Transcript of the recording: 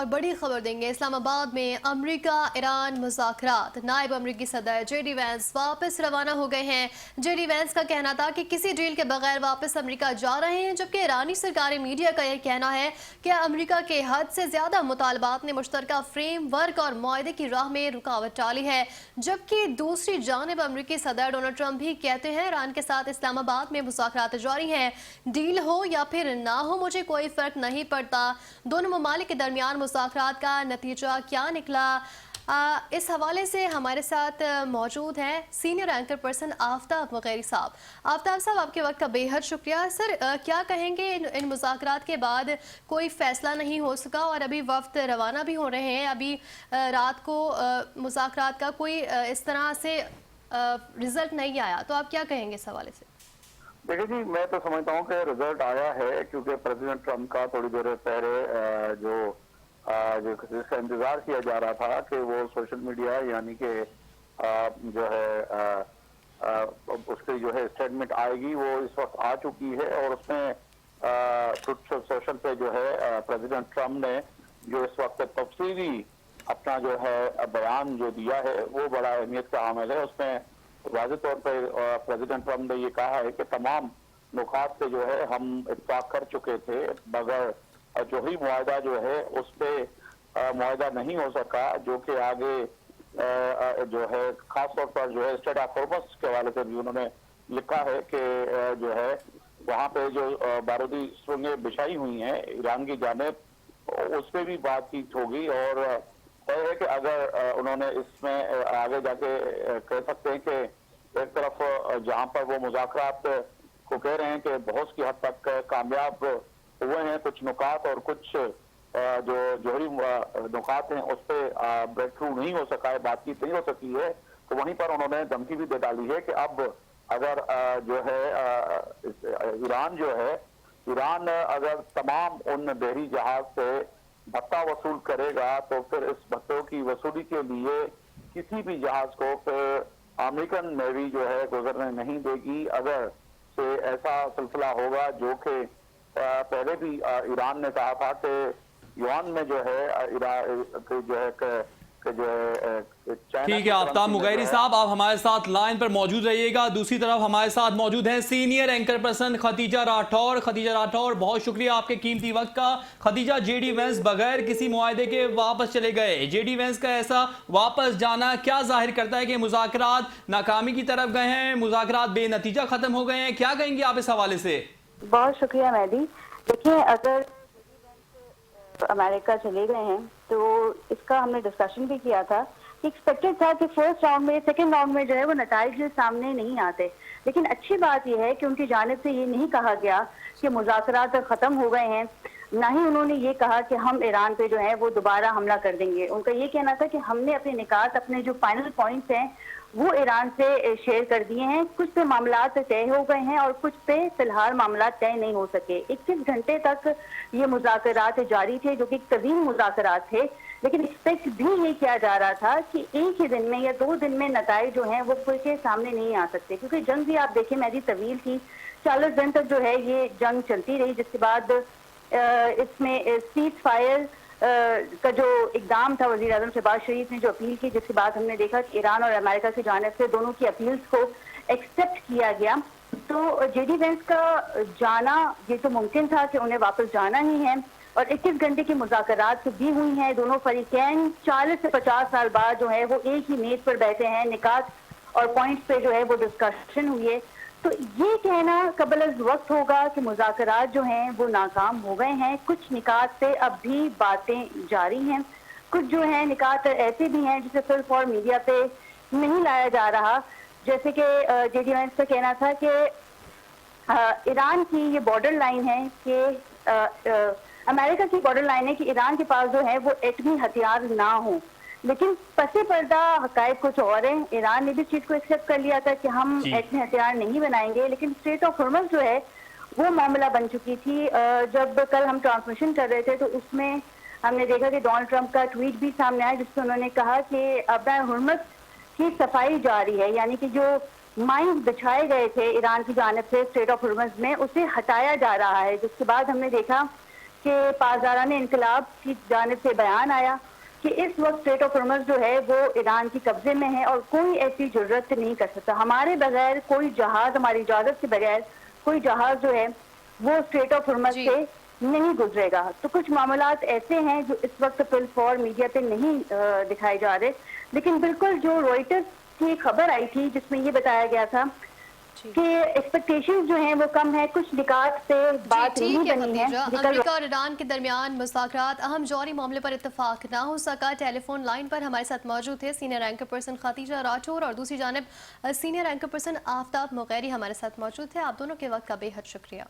और बड़ी खबर देंगे। इस्लामाबाद में अमेरिका ईरान मुज़ाकरात, नायब अमरीकी सदर जेडी वैंस वापस रवाना हो गए हैं। जेडी वैंस का कहना था कि किसी डील के बगैर वापस अमेरिका जा रहे हैं, जबकि ईरानी सरकारी मीडिया का यह कहना है कि अमेरिका के हद से ज्यादा मुतालबात ने मुश्तरका फ्रेम वर्क और मुआहदे की राह में रुकावट डाली है। जबकि दूसरी जानिब अमरीकी सदर डोनाल्ड ट्रंप भी कहते हैं ईरान के साथ इस्लामाबाद में मुज़ाकरात जारी हैं, डील हो या फिर ना हो मुझे कोई फर्क नहीं पड़ता। दोनों ममालिक के दरमियान मुज़ाकरात का नतीजा क्या निकला, इस हवाले से हमारे साथ मौजूद हैं senior anchor person Aftab Mugheri साहब। आफ्ताब साहब, आपके वक्त का बेहद शुक्रिया। सर, क्या कहेंगे इन मुज़ाकरात के बाद कोई फ़ैसला नहीं हो सका और अभी वफ्द रवाना भी हो रहे हैं, अभी रात को मुज़ाकरात का कोई इस तरह से रिज़ल्ट नहीं आया, तो आप क्या कहेंगे इस हवाले से? देखिए जी, मैं तो समझता हूँ कि रिजल्ट आया है, क्योंकि प्रेसिडेंट ट्रंप का थोड़ी देर पहले जिसका इंतजार किया जा रहा था कि वो सोशल मीडिया यानी कि जो है उसकी जो है स्टेटमेंट आएगी, वो इस वक्त आ चुकी है। और उसमें सोशल पे जो है प्रेसिडेंट ट्रंप ने जो इस वक्त तफसीली अपना जो है बयान जो दिया है वो बड़ा अहमियत का हामिल है। उसमें वाज़ेह तौर पर प्रेसिडेंट ट्रंप ने ये कहा है कि तमाम नुकात पे जो है हम इत्तफाक कर चुके थे, मगर जो ही मुआहदा जो है उस पर मुआहदा नहीं हो सका, जो कि आगे जो है खास तौर पर जो है स्टेट ऑफ हॉर्मस के हवाले से भी उन्होंने लिखा है कि जो है वहाँ पे जो बारूदी सुरंगें बिछाई हुई हैं ईरान की जानिब, उस पर भी बातचीत होगी। और तय है कि अगर उन्होंने इसमें आगे जाके कह सकते हैं कि एक तरफ जहाँ पर वो मुज़ाकरात को कह रहे हैं कि बहुत की हद तक कामयाब हुए हैं कुछ नुकात, और कुछ जो जोहरी नुकात हैं उस पर ब्रेक थ्रू नहीं हो सका है, बातचीत नहीं हो सकी है, तो वहीं पर उन्होंने धमकी भी दे डाली है कि अब अगर जो है ईरान अगर तमाम उन बहरी जहाज से भत्ता वसूल करेगा तो फिर इस भत्तों की वसूली के लिए किसी भी जहाज को फिर अमेरिकन नेवी जो है गुजरने नहीं देगी। अगर से ऐसा सिलसिला होगा, जो कि पहले भी ईरान ने कहा था कि यूआन में जो है ठीक है आफ्ताब मुगैरी साहब, आप हमारे साथ लाइन पर मौजूद रहिएगा। दूसरी तरफ हमारे साथ मौजूद हैं senior anchor person Khadija Rathore. Khadija Rathore, बहुत शुक्रिया आपके कीमती वक्त का। खदीजा, जेडी वैंस बगैर किसी मुआहदे के वापस चले गए, जेडी वैंस का ऐसा वापस जाना क्या जाहिर करता है कि मुज़ाकरात नाकामी की तरफ गए हैं, मुज़ाकरात बेनतीजा खत्म हो गए हैं? क्या कहेंगे आप इस हवाले से? बहुत शुक्रिया मेहदी। देखिए, अगर अमेरिका चले गए हैं तो इसका हमने डिस्कशन भी किया था। एक्सपेक्टेड था कि फर्स्ट राउंड में, सेकंड राउंड में जो है वो नताइज सामने नहीं आते, लेकिन अच्छी बात यह है कि उनकी जानिब से ये नहीं कहा गया कि मुज़ाकरात खत्म हो गए हैं, ना ही उन्होंने ये कहा कि हम ईरान पे जो है वो दोबारा हमला कर देंगे। उनका ये कहना था कि हमने अपने निकात, अपने जो फाइनल पॉइंट्स हैं वो ईरान से शेयर कर दिए हैं। कुछ पे मामला तय हो गए हैं और कुछ पे फिलहाल मामला तय नहीं हो सके। 21 घंटे तक ये मुज़ाकरात जारी थे, जो कि तवील मुज़ाकरात थे, लेकिन एक्सपेक्ट भी ये किया जा रहा था कि एक ही दिन में या 2 दिन में नताइज जो हैं वो खुल के सामने नहीं आ सकते, क्योंकि जंग भी आप देखें मेरी तवील थी, 40 दिन तक जो है ये जंग चलती रही, जिसके बाद इसमें सीज फायर का जो इकदाम था वज़ीर आज़म शहबाज शरीफ ने जो अपील की, जिसके बाद हमने देखा कि ईरान और अमेरिका की जानिब से दोनों की अपील्स को एक्सेप्ट किया गया। तो जेडी वैंस का जाना ये तो मुमकिन था कि उन्हें वापस जाना ही है, और 21 घंटे की मुज़ाकरात भी हुई हैं। दोनों फरीकैन 40 से 50 साल बाद जो है वो एक ही मेज पर बैठे हैं, निकात और पॉइंट्स पे जो है वो डिस्कशन हुई है। तो ये कहना कबल अज़ वक्त होगा कि मुज़ाकरात जो हैं वो नाकाम हो गए हैं। कुछ निकात पे अब भी बातें जारी हैं, कुछ जो है निकात ऐसे भी हैं जिसे सिर्फ और मीडिया पे नहीं लाया जा रहा, जैसे कि जेडी वैंस का कहना था कि ईरान की ये बॉर्डर लाइन है कि अमेरिका की बॉर्डर लाइन है कि ईरान के पास जो है वो एटमी हथियार ना हो, लेकिन पसे पर्दा हकायक कुछ और है। ईरान ने भी चीज को एक्सेप्ट कर लिया था कि हम एटमी हथियार नहीं बनाएंगे, लेकिन स्ट्रेट ऑफ हॉर्मज़ जो है वो मामला बन चुकी थी। जब कल हम ट्रांसमिशन कर रहे थे तो उसमें हमने देखा कि डोनाल्ड ट्रंप का ट्वीट भी सामने आया, जिसमें उन्होंने कहा कि अब हॉर्मज़ की सफाई जारी है, यानी कि जो माइंस बिछाए गए थे ईरान की जानिब से स्ट्रेट ऑफ हॉर्मज़ में, उसे हटाया जा रहा है। जिसके बाद हमने देखा کہ پاسداران انقلاب کی جانب سے بیان آیا کہ اس وقت اسٹریٹ آف ہارمز جو ہے وہ ایران کی قبضے میں ہے اور کوئی ایسی ضرورت نہیں کر سکتا. ہمارے بغیر کوئی جہاز، ہماری اجازت کے بغیر کوئی جہاز جو ہے وہ اسٹریٹ آف ہارمز جی. سے نہیں گزرے گا. تو کچھ معاملات ایسے ہیں جو اس وقت فل فور میڈیا پہ نہیں دکھائے جا رہے، لیکن بالکل جو روئٹرز کی خبر آئی تھی جس میں یہ بتایا گیا تھا کہ ایکسپیکٹیشن جو ہیں وہ کم ہے، کچھ نکات پہ بات جی نہیں ٹھیک ہے بنی ہے. خدیجہ، امریکہ اور ایران کے درمیان مذاکرات اہم جوہری معاملے پر اتفاق نہ ہو سکا. ٹیلی فون لائن پر ہمارے ساتھ موجود تھے senior anchor person Khadija Rathore اور دوسری جانب سینئر اینکر پرسن آفتاب مغیری ہمارے ساتھ موجود تھے. آپ دونوں کے وقت کا بے حد شکریہ.